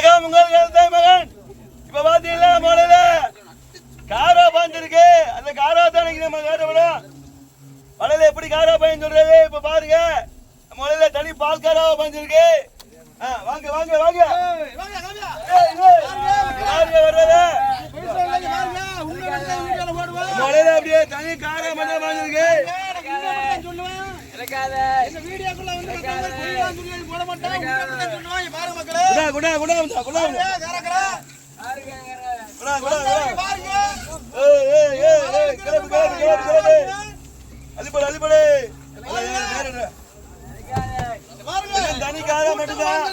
வணக்கம் உங்கள் மகன். இப்ப பாத்தீங்கன்னா மலையில காரா பாஞ்சிருக்கு. அந்த காரா தான் நம்ம கேட்டப்படும் மலையில எப்படி காரா பாயின்னு சொல்றது. இப்ப பாருங்க மலையில தனி பால் காராவா பாஞ்சிருக்கு. வாங்க வாங்க வாங்க மலையில அப்படியே தனி காரா மட்டும் பாஞ்சிருக்கு. தனிக்காக மட்டும்தான்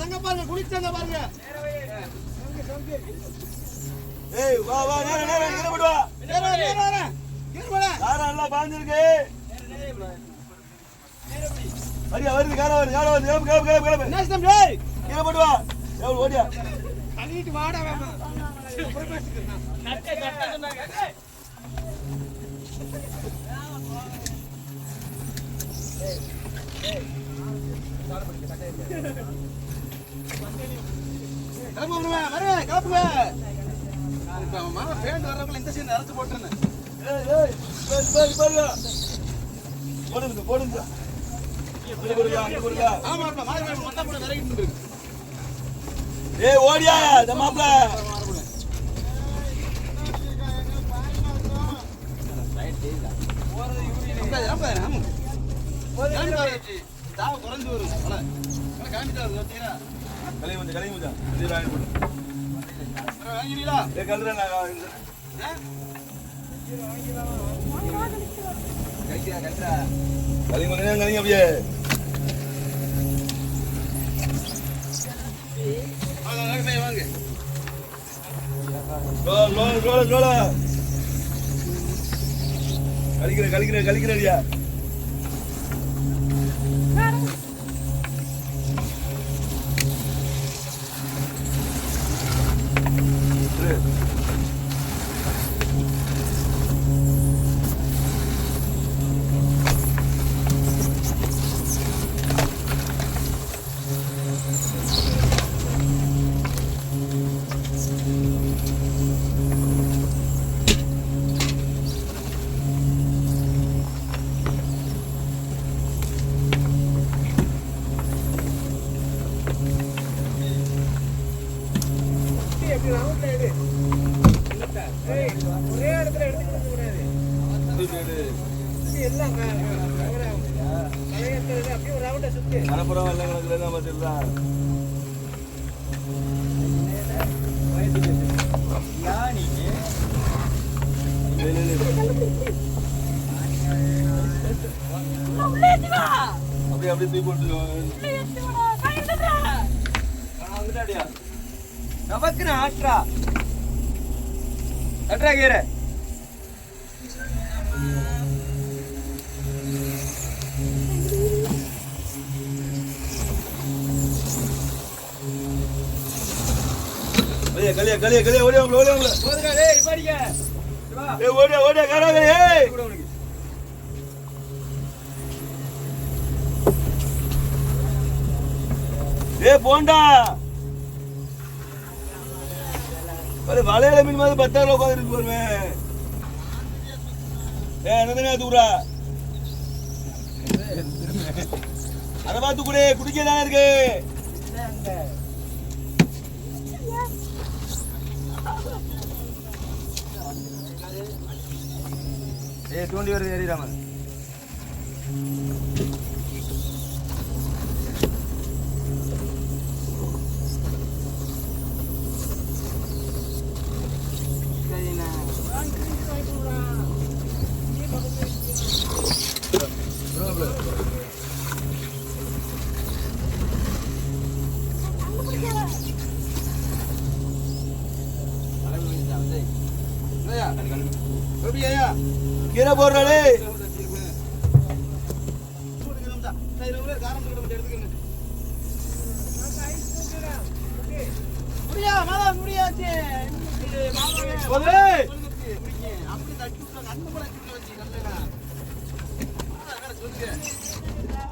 சங்க பாருங்க குளிச்சங்க பாருங்க. ஏய் வா வா நேரா நேரா இங்க போடு வா. நேரா நேரா நேரா காரா எல்லாம் பாஞ்சிருக்கு. அடியா வருது காரா வருது காரா வருது. கேப் கேப் கேப் நேஸ்டம் டேய் இங்க போடு வா. எவ்வளவு ஓடியா அடிட்டு வாடா வேமா. நட்டை கட்ட சொன்னாங்க. ஏய் ஏய் கார் பண்ணி கட்ட இல்ல. கிளம்புங்க வரே கிளம்புங்க. மாமா பேண்ட் வரறவங்க இந்த சீன் அரைச்சு போட்டுறேன். ஏய் ஏய் பஸ் போடுங்க போடுங்க. இப்படி போடுங்க. ஆமா ஆமா மாமா மொத்த போட விரகிட்டு இருக்கு. ஏய் ஓடியா இந்த மாப்ள. ரைட் டேல. போறது யூரின் நம்ம நம்ம. போறது தாவ குறஞ்சு வரும். அட காமிட்டாரு பாத்தீங்களா? கலை முஞ்சா இது ராயன் போடு. வாங்கிடீங்களா? ஏ கல்றா நான் கையா கல்றா. கலை முஞ்சா கலை அப்படியே. வாங்க வாங்க. ரோல. கலிக்கிறடியா. ஒரே இடத்துல எடுத்துக்க கூடாது. எல்லாம் அப்படியே ஒரு ரவுண்ட சுத்தி மனப்புறம் எல்லாம் கணக்குல தான் பார்த்துடலாம். அப்படியே அப்படியே தூக்கி போட்டு வந்துட்டாடியா. நமக்கு ஆட்ரா அட்ரா கீரை கலியா கலியா கலியா ஓடியா ஓடியா ஓடுங்க. டேய் படிங்க வா. ஏய் ஓடியா ஓடியா கராங்க. ஏய் கூட உனக்கு ஏய் போண்டா अरे वाले मीन में 72 लोग ऊपर में ए नंदने दूरा अरे बात कुड़े कुड़के दान இருக்கு ए தூண்டி வருது ஏறி ராமன் கீரை போடுறாளே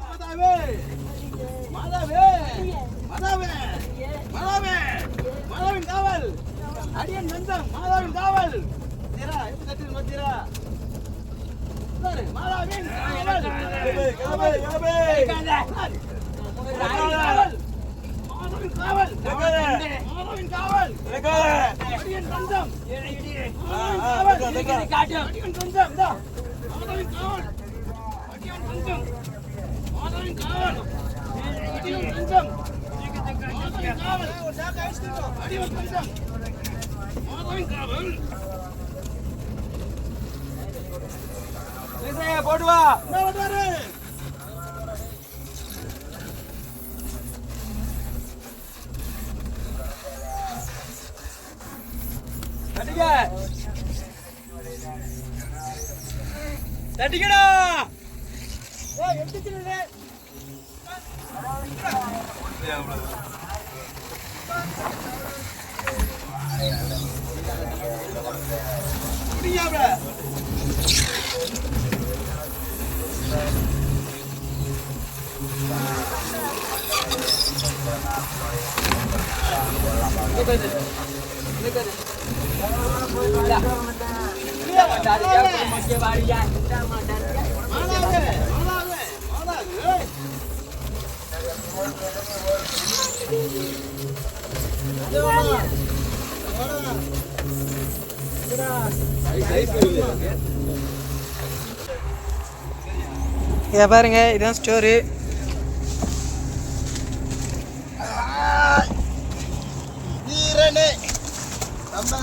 மாதாவே மாதாவே மாதாவே மாதாவின் காவல் அடியன் நந்தம் மாதாவின் காவல் தீரா எப்படி கட்டிட்டு மத்திரா மாதாவின் காவல் கிளம்பு கிளம்பு மாதாவின் காவல் மாதாவின் காவல் அடியன் நந்தம் மாதாவின் காவல் அடியன் நந்தம் மாதாவின் காவல் அடியன் நந்தம் மாதாவின் காவல் அடியன் நந்தம் மாதாவின் காவல் ஒரு சாக்கு ஐஸ்கிரீம் அடியன் நந்தம் மாதாவின் காவல் லேசையா போடு வா என்ன வந்தாரு தட்டிங்க தட்டிங்கடா ஏய் எடுத்துச்சிரே புடியாப்ல இதை பாருங்க, இதுதான் ஸ்டோரு. வீரனே நம்ம